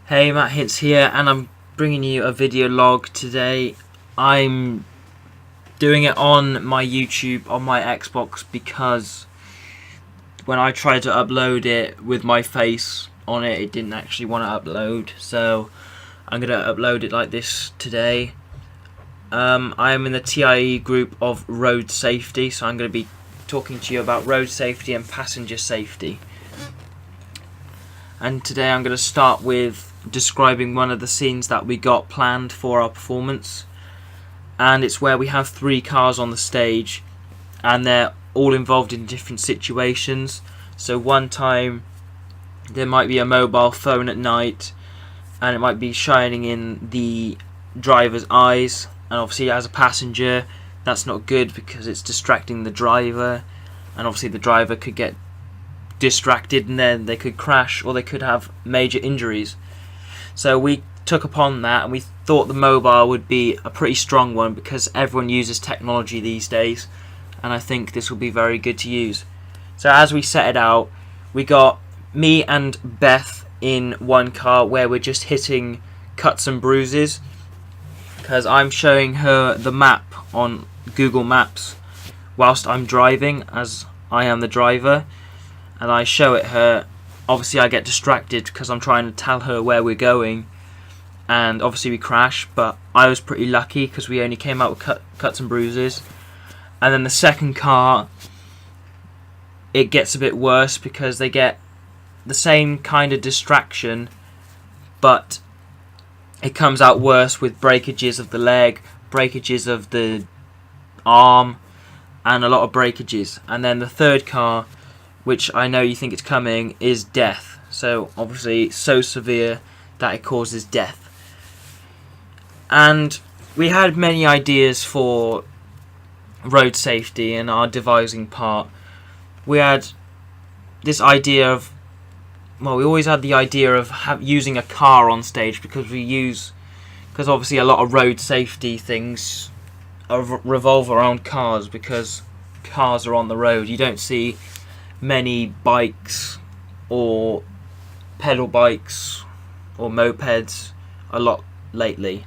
Hey, Matt Hits here, and I'm bringing you a video log today. I'm doing it on my YouTube, on my Xbox, because when I tried to upload it with my face on it, it didn't actually want to upload. So I'm going to upload it like this today. I am in the TIE group of road safety, so I'm going to be talking to you about road safety and passenger safety. And today I'm going to start with describing one of the scenes that we got planned for our performance, and it's where we have 3 cars on the stage and they're all involved in different situations. So one time there might be a mobile phone at night and it might be shining in the driver's eyes, and obviously as a passenger that's not good because it's distracting the driver, and obviously the driver could get distracted and then they could crash or they could have major injuries. So we took upon that, and we thought the mobile would be a pretty strong one because everyone uses technology these days, and I think this will be very good to use. So as we set it out, we got me and Beth in one car where we're just hitting cuts and bruises, because I'm showing her the map on Google Maps whilst I'm driving, as I am the driver, and I show it her. Obviously I get distracted because I'm trying to tell her where we're going, and obviously we crash, but I was pretty lucky because we only came out with cuts and bruises. And then the second car, it gets a bit worse because they get the same kind of distraction, but it comes out worse with breakages of the leg, breakages of the arm, and a lot of breakages. And then the third car, which I know you think it's coming, is death. So obviously so severe that it causes death. And we had many ideas for road safety in our devising part. We had this idea of, well, we always had the idea of using a car on stage, because obviously a lot of road safety things revolve around cars, because cars are on the road. You don't see many bikes or pedal bikes or mopeds a lot lately,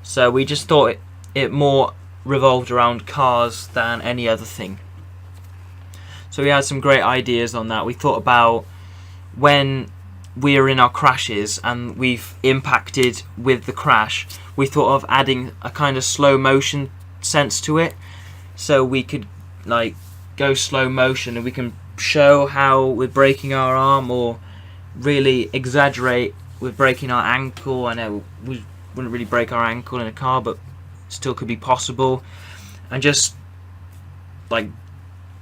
so we just thought it more revolved around cars than any other thing. So we had some great ideas on that. We thought about when we are in our crashes and we've impacted with the crash, we thought of adding a kind of slow motion sense to it, so we could like go slow motion and we can show how we're breaking our arm, or really exaggerate with breaking our ankle. I know we wouldn't really break our ankle in a car, but still could be possible, and just like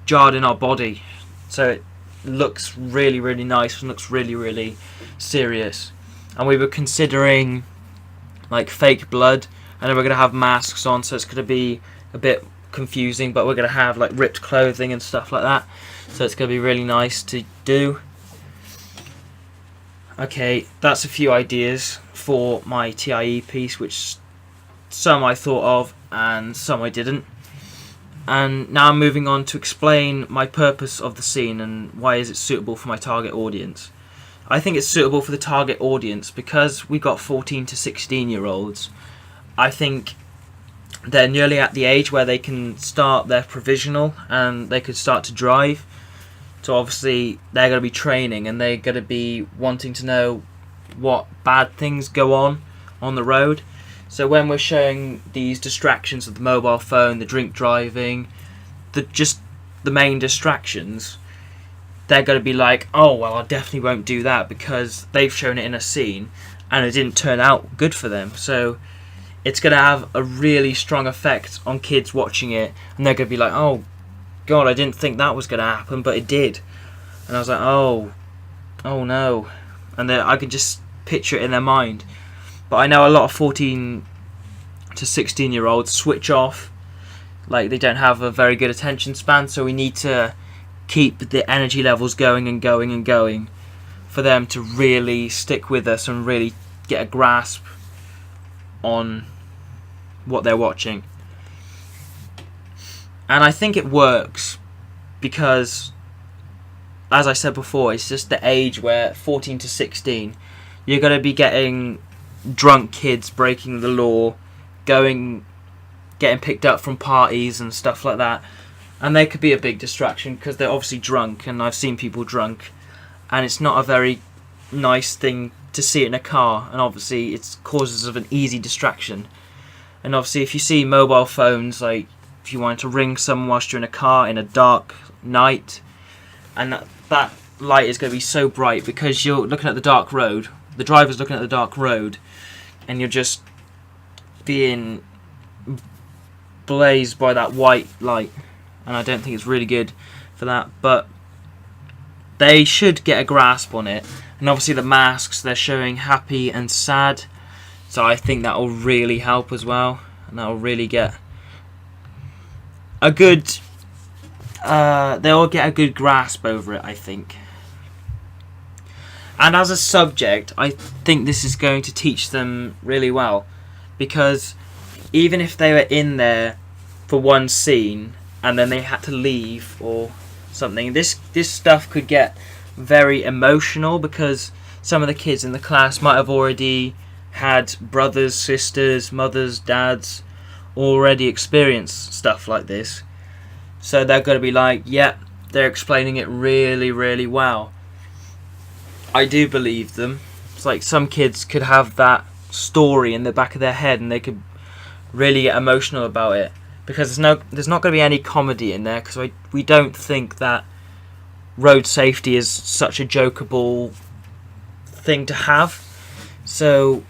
jarred in our body so it looks really, really nice and looks really, really serious. And we were considering like fake blood, and then we're going to have masks on, so it's going to be a bit confusing, but we're going to have like ripped clothing and stuff like that, so it's going to be really nice to do. Okay, that's a few ideas for my TIE piece, which some I thought of and some I didn't. And now I'm moving on to explain my purpose of the scene and why is it suitable for my target audience. I think it's suitable for the target audience because we got 14 to 16 year olds. I think they're nearly at the age where they can start their provisional and they could start to drive. So obviously they're going to be training and they're going to be wanting to know what bad things go on the road. So when we're showing these distractions of the mobile phone, the drink driving, the main distractions, they're going to be like, oh well, I definitely won't do that because they've shown it in a scene and it didn't turn out good for them. So it's going to have a really strong effect on kids watching it, and they're going to be like, oh God, I didn't think that was going to happen, but it did. And I was like, oh no. And I could just picture it in their mind. But I know a lot of 14 to 16 year olds switch off, like they don't have a very good attention span, so we need to keep the energy levels going and going and going for them to really stick with us and really get a grasp on what they're watching. And I think it works because, as I said before, it's just the age where 14 to 16, you're going to be getting drunk kids breaking the law, getting picked up from parties and stuff like that, and they could be a big distraction because they're obviously drunk, and I've seen people drunk, and it's not a very nice thing to see it in a car, and obviously it's causes of an easy distraction. And obviously if you see mobile phones, like if you wanted to ring someone whilst you're in a car in a dark night, and that light is going to be so bright because you're looking at the dark road, the driver's looking at the dark road, and you're just being blazed by that white light, and I don't think it's really good for that. But they should get a grasp on it, and obviously the masks, they're showing happy and sad, so I think that will really help as well, and that will really get a good they'll get a good grasp over it, I think. And as a subject, I think this is going to teach them really well, because even if they were in there for one scene and then they had to leave or something, this stuff could get very emotional, because some of the kids in the class might have already had brothers, sisters, mothers, dads already experience stuff like this. So they're going to be like, yeah, they're explaining it really, really well. I do believe them. It's like some kids could have that story in the back of their head and they could really get emotional about it, because there's not going to be any comedy in there, because we don't think that road safety is such a jokeable thing to have. So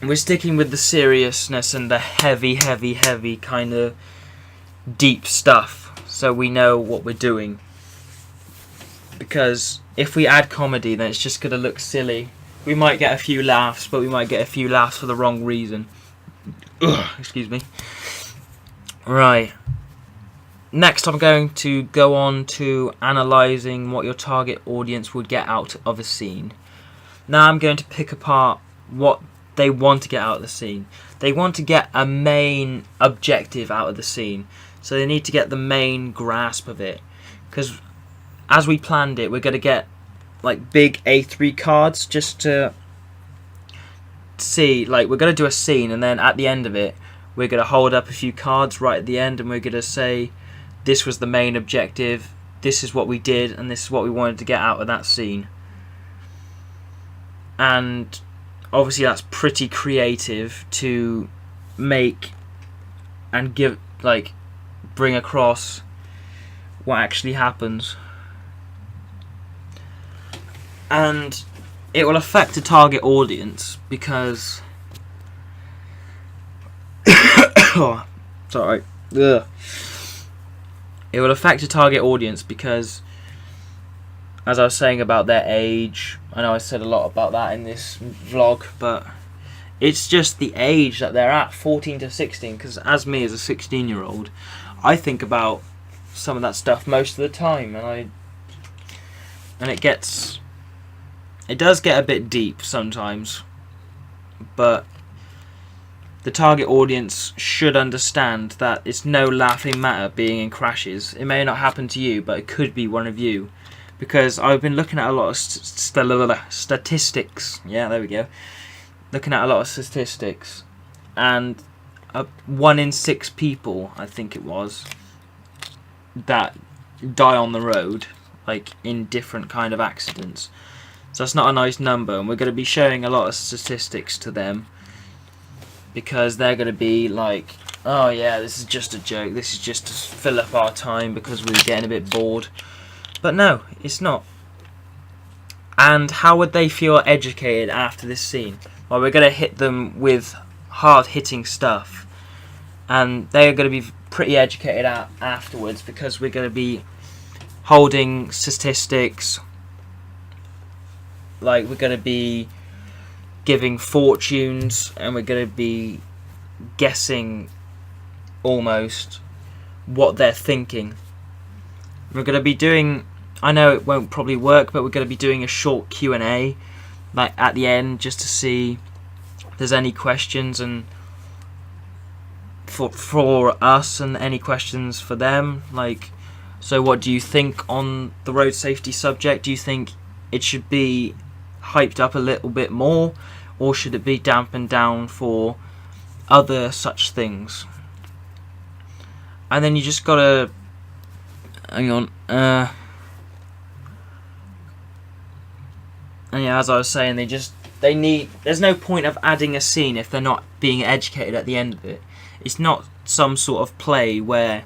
we're sticking with the seriousness and the heavy kind of deep stuff, so we know what we're doing. Because if we add comedy, then it's just going to look silly. We might get a few laughs, but we might get a few laughs for the wrong reason. Ugh, excuse me. Right. Next, I'm going to go on to analysing what your target audience would get out of a scene. Now I'm going to pick apart what they want to get out of the scene. They want to get a main objective out of the scene, so they need to get the main grasp of it. Because as we planned it, we're going to get like big A3 cards just to see, like we're going to do a scene, and then at the end of it we're going to hold up a few cards right at the end, and we're going to say this was the main objective, this is what we did, and this is what we wanted to get out of that scene. And obviously that's pretty creative to make and give, like, bring across what actually happens. And it will affect the target audience because oh, sorry. Ugh. It will affect the target audience because, as I was saying about their age, I know I said a lot about that in this vlog, but it's just the age that they're at, 14 to 16, because as me as a 16-year-old, I think about some of that stuff most of the time, and it does get a bit deep sometimes, but the target audience should understand that it's no laughing matter being in crashes. It may not happen to you, but it could be one of you. Because I've been looking at a lot of statistics. Yeah, there we go. Looking at a lot of statistics. And 1 in 6 people, I think it was, that die on the road, like in different kind of accidents. So that's not a nice number, and we're going to be showing a lot of statistics to them, because they're going to be like, oh yeah, this is just a joke, this is just to fill up our time because we're getting a bit bored. But no, it's not. And how would they feel educated after this scene? Well, we're going to hit them with hard-hitting stuff, and they are going to be pretty educated afterwards, because we're going to be holding statistics, like we're going to be giving fortunes, and we're going to be guessing almost what they're thinking. We're going to be doing, I know it won't probably work, but we're going to be doing a short Q&A like at the end, just to see if there's any questions, and for us, and any questions for them, like, so what do you think on the road safety subject? Do you think it should be hyped up a little bit more, or should it be dampened down for other such things? And then you just gotta, hang on, and yeah, as I was saying, there's no point of adding a scene if they're not being educated at the end of it. It's not some sort of play where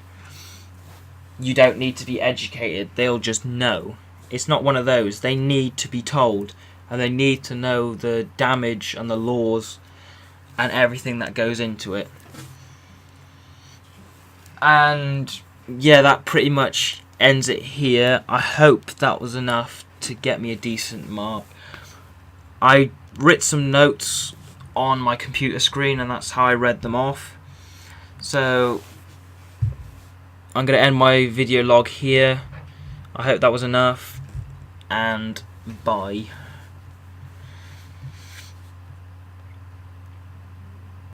you don't need to be educated, they'll just know. It's not one of those. They need to be told, and they need to know the damage and the laws and everything that goes into it. And yeah, that pretty much ends it here. I hope that was enough to get me a decent mark. I writ some notes on my computer screen, and that's how I read them off. So I'm going to end my video log here. I hope that was enough, and bye.